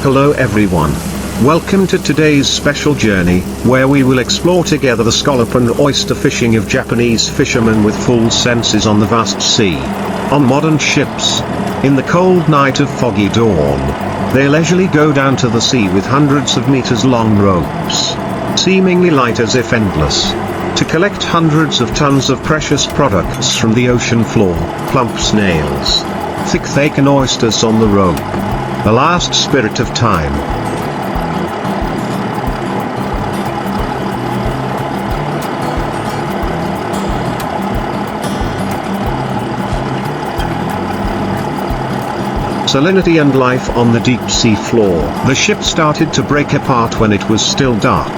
Hello everyone. Welcome to today's special journey, where we will explore together the scallop and oyster fishing of Japanese fishermen with full senses on the vast sea. On modern ships, in the cold night of foggy dawn, they leisurely go down to the sea with hundreds of meters long ropes, seemingly light as if endless, to collect hundreds of tons of precious products from the ocean floor: plump snails, thick oysters on the rope, the last spirit of time. Salinity and life on the deep sea floor. The ship started to break apart when it was still dark.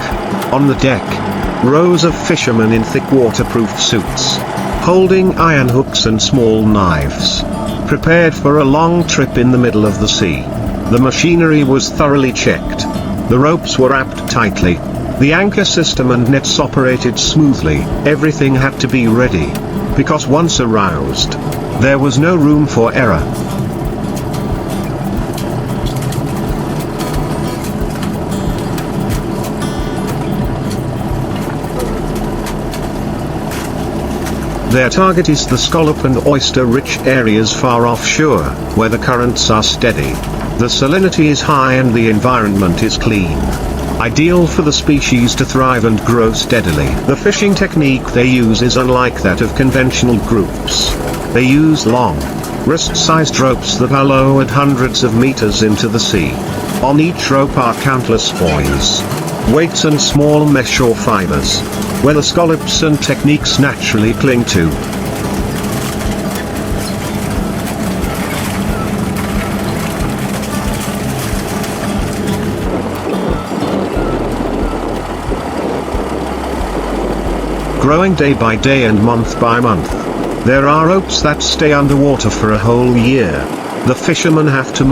On the deck, rows of fishermen in thick waterproof suits, holding iron hooks and small knives, prepared for a long trip in the middle of the sea. The machinery was thoroughly checked. The ropes were wrapped tightly. The anchor system and nets operated smoothly. Everything had to be ready, because once aroused, there was no room for error. Their target is the scallop and oyster-rich areas far offshore, where the currents are steady. The salinity is high and the environment is clean, ideal for the species to thrive and grow steadily. The fishing technique they use is unlike that of conventional groups. They use long, wrist-sized ropes that are lowered hundreds of meters into the sea. On each rope are countless buoys, weights and small mesh or fibers, where the scallops and techniques naturally cling to. Growing day by day and month by month. There are ropes that stay underwater for a whole year. The fishermen have to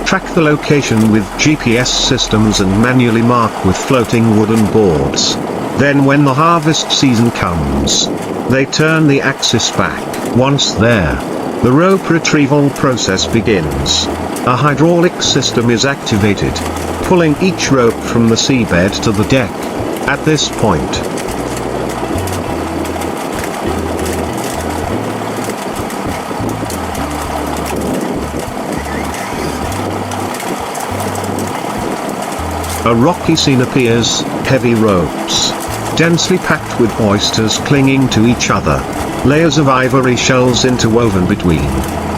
track the location with GPS systems and manually mark with floating wooden boards. Then when the harvest season comes, they turn the axis back. Once there, the rope retrieval process begins. A hydraulic system is activated, pulling each rope from the seabed to the deck. At this point, a rocky scene appears: heavy ropes, densely packed with oysters clinging to each other, layers of ivory shells interwoven between,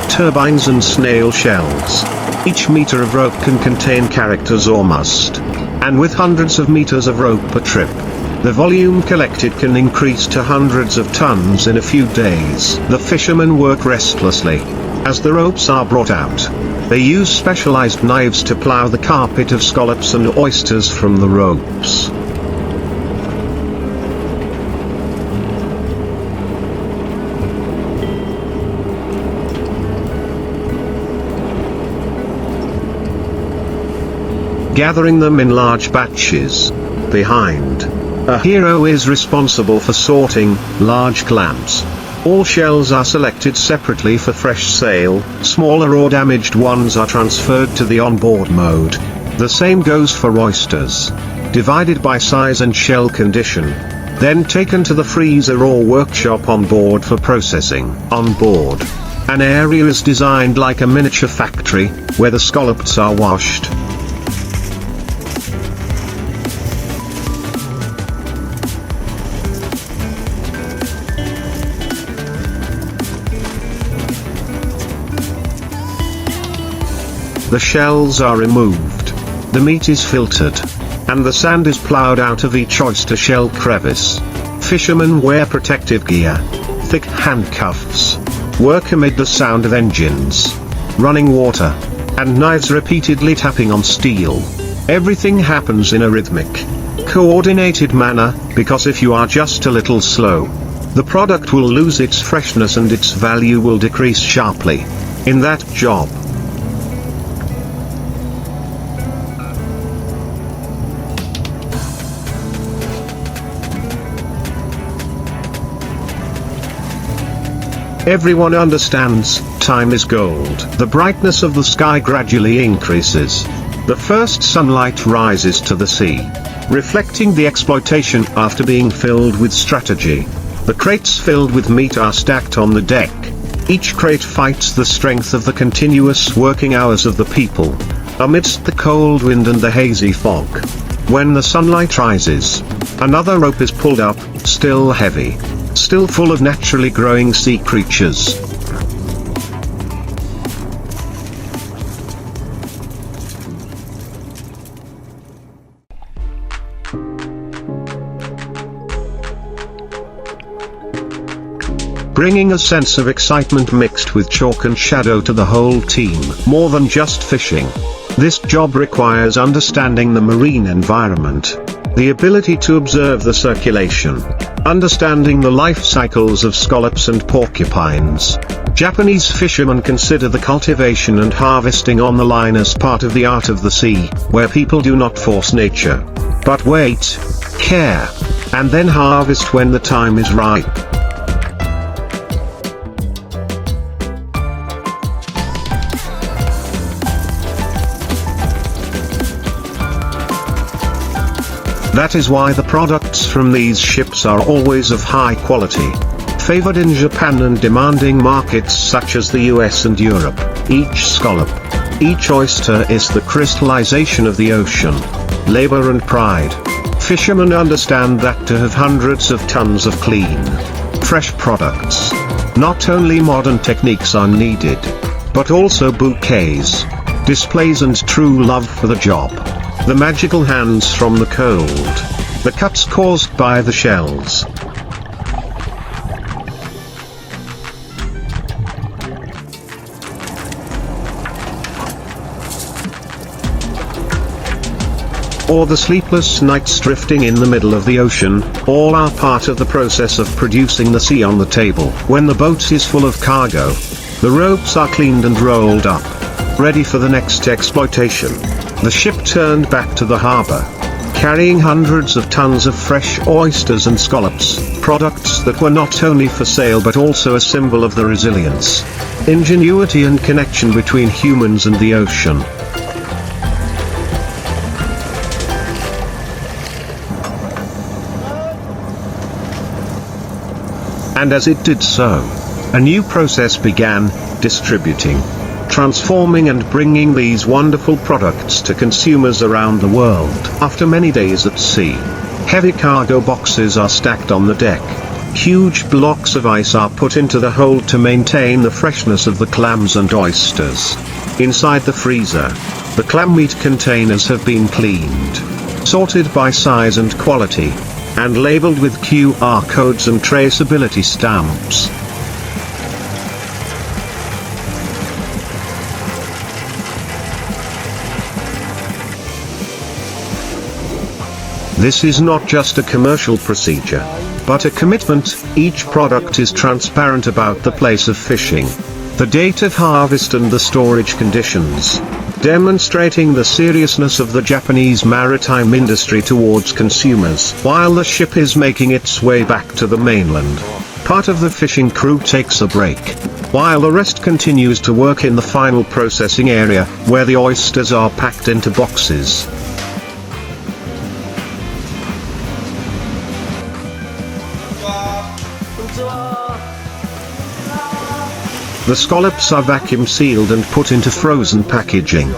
turbines and snail shells. Each meter of rope can contain characters or must, and with hundreds of meters of rope per trip, the volume collected can increase to hundreds of tons in a few days. The fishermen work restlessly. As the ropes are brought out, they use specialized knives to plow the carpet of scallops and oysters from the ropes. Gathering them in large batches. Behind, a hero is responsible for sorting large clams. All shells are selected separately for fresh sale. Smaller or damaged ones are transferred to the onboard mode. The same goes for oysters. Divided by size and shell condition, then taken to the freezer or workshop on board for processing. On board, an area is designed like a miniature factory, where the scallops are washed. The shells are removed, the meat is filtered, and the sand is plowed out of each oyster shell crevice. Fishermen wear protective gear, thick handcuffs, work amid the sound of engines, running water, and knives repeatedly tapping on steel. Everything happens in a rhythmic, coordinated manner, because if you are just a little slow, the product will lose its freshness and its value will decrease sharply. In that job, everyone understands, time is gold. The brightness of the sky gradually increases. The first sunlight rises to the sea, reflecting the exploitation after being filled with strategy. The crates filled with meat are stacked on the deck. Each crate fights the strength of the continuous working hours of the people, amidst the cold wind and the hazy fog. When the sunlight rises, another rope is pulled up, still heavy, still full of naturally growing sea creatures. Bringing a sense of excitement mixed with chalk and shadow to the whole team. More than just fishing, this job requires understanding the marine environment, the ability to observe the circulation, understanding the life cycles of scallops and porcupines. Japanese fishermen consider the cultivation and harvesting on the line as part of the art of the sea, where people do not force nature, but wait, care, and then harvest when the time is ripe. That is why the products from these ships are always of high quality, favored in Japan and demanding markets such as the US and Europe. Each scallop, each oyster is the crystallization of the ocean, labor and pride. Fishermen understand that to have hundreds of tons of clean, fresh products, not only modern techniques are needed, but also bouquets, displays and true love for the job. The magical hands from the cold, the cuts caused by the shells. Or the sleepless nights drifting in the middle of the ocean, all are part of the process of producing the sea on the table. When the boat is full of cargo, the ropes are cleaned and rolled up, ready for the next exploitation. The ship turned back to the harbor, carrying hundreds of tons of fresh oysters and scallops, products that were not only for sale but also a symbol of the resilience, ingenuity and connection between humans and the ocean. And as it did so, a new process began, distributing, transforming and bringing these wonderful products to consumers around the world. After many days at sea, heavy cargo boxes are stacked on the deck. Huge blocks of ice are put into the hold to maintain the freshness of the clams and oysters. Inside the freezer, the clam meat containers have been cleaned, sorted by size and quality, and labeled with QR codes and traceability stamps. This is not just a commercial procedure, but a commitment. Each product is transparent about the place of fishing, the date of harvest and the storage conditions, demonstrating the seriousness of the Japanese maritime industry towards consumers. While the ship is making its way back to the mainland, part of the fishing crew takes a break, while the rest continues to work in the final processing area, where the oysters are packed into boxes. The scallops are vacuum sealed and put into frozen packaging.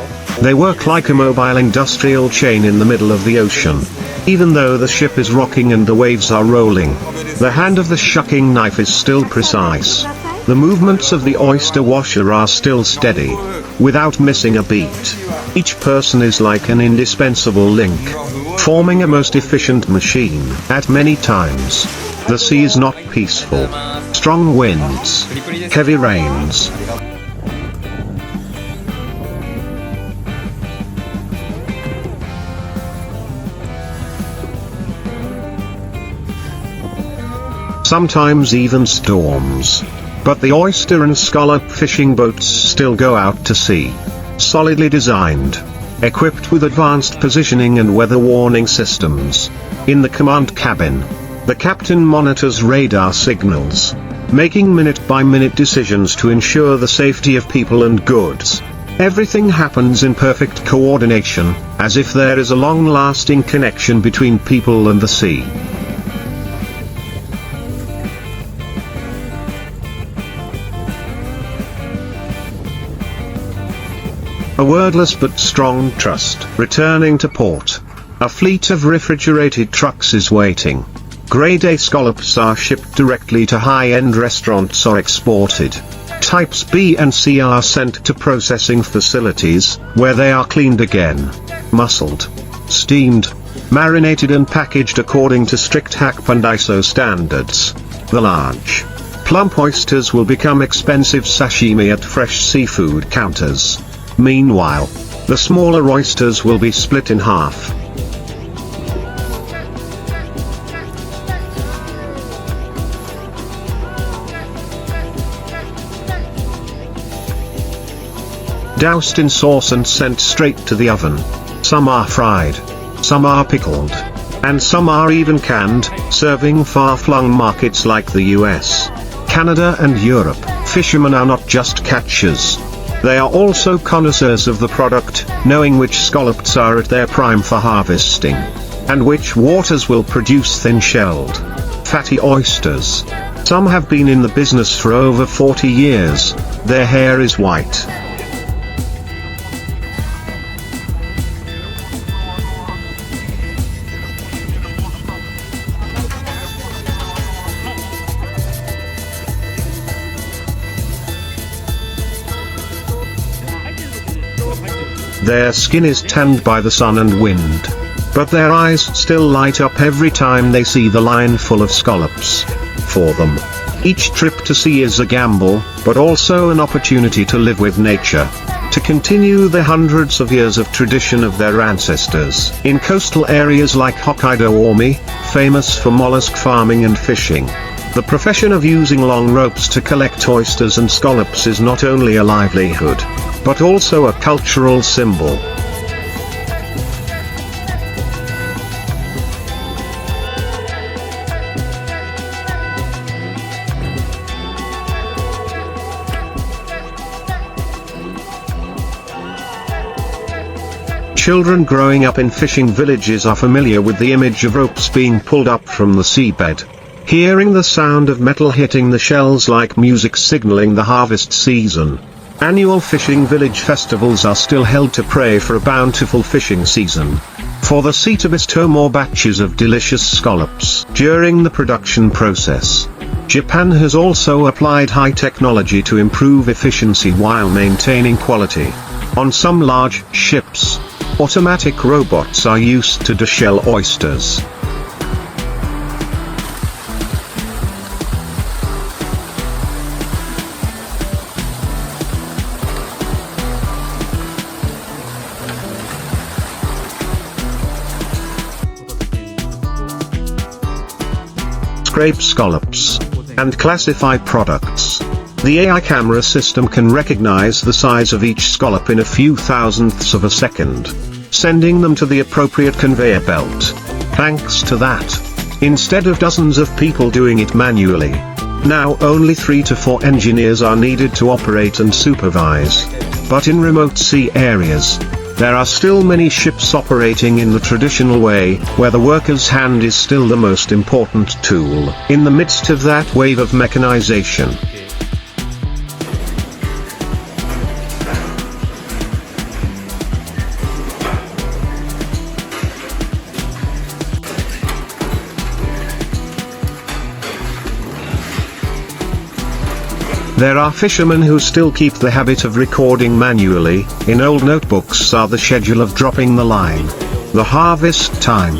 They work like a mobile industrial chain in the middle of the ocean. Even though the ship is rocking and the waves are rolling, the hand of the shucking knife is still precise. The movements of the oyster washer are still steady, without missing a beat. Each person is like an indispensable link, forming a most efficient machine. At many times, the sea is not peaceful. Strong winds, heavy rains. Sometimes even storms. But the oyster and scallop fishing boats still go out to sea. Solidly designed, equipped with advanced positioning and weather warning systems. In the command cabin, the captain monitors radar signals, making minute-by-minute decisions to ensure the safety of people and goods. Everything happens in perfect coordination, as if there is a long-lasting connection between people and the sea. A wordless but strong trust. Returning to port. A fleet of refrigerated trucks is waiting. Grade A scallops are shipped directly to high-end restaurants or exported. Types B and C are sent to processing facilities, where they are cleaned again, musseled, steamed, marinated and packaged according to strict HACCP and ISO standards. The large, plump oysters will become expensive sashimi at fresh seafood counters. Meanwhile, the smaller oysters will be split in half. Doused in sauce and sent straight to the oven. Some are fried, some are pickled, and some are even canned, serving far-flung markets like the US, Canada and Europe. Fishermen are not just catchers. They are also connoisseurs of the product, knowing which scallops are at their prime for harvesting, and which waters will produce thin-shelled, fatty oysters. Some have been in the business for over 40 years. Their hair is white. Their skin is tanned by the sun and wind, but their eyes still light up every time they see the line full of scallops. For them, each trip to sea is a gamble, but also an opportunity to live with nature, to continue the hundreds of years of tradition of their ancestors. In coastal areas like Hokkaido or Omi, famous for mollusk farming and fishing, the profession of using long ropes to collect oysters and scallops is not only a livelihood, but also a cultural symbol. Children growing up in fishing villages are familiar with the image of ropes being pulled up from the seabed, hearing the sound of metal hitting the shells like music signaling the harvest season. Annual fishing village festivals are still held to pray for a bountiful fishing season, for the sea to bestow more batches of delicious scallops. During the production process, Japan has also applied high technology to improve efficiency while maintaining quality. On some large ships, automatic robots are used to deshell oysters. Scrape scallops and classify products. The AI camera system can recognize the size of each scallop in a few thousandths of a second, sending them to the appropriate conveyor belt. Thanks to that, instead of dozens of people doing it manually, now only 3 to 4 engineers are needed to operate and supervise. But in remote sea areas, there are still many ships operating in the traditional way, where the worker's hand is still the most important tool. In the midst of that wave of mechanization, there are fishermen who still keep the habit of recording manually. In old notebooks are the schedule of dropping the line, the harvest time,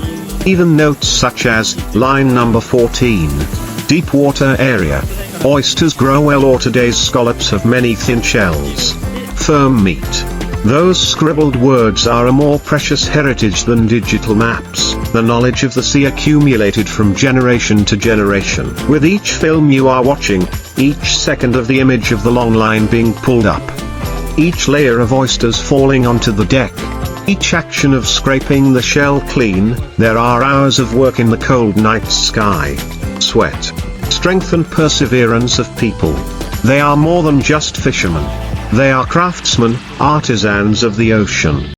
even notes such as, line number 14, deep water area, oysters grow well, or today's scallops have many thin shells, firm meat. Those scribbled words are a more precious heritage than digital maps, the knowledge of the sea accumulated from generation to generation. With each film you are watching, each second of the image of the long line being pulled up, each layer of oysters falling onto the deck, each action of scraping the shell clean, there are hours of work in the cold night sky, sweat, strength and perseverance of people. They are more than just fishermen. They are craftsmen, artisans of the ocean.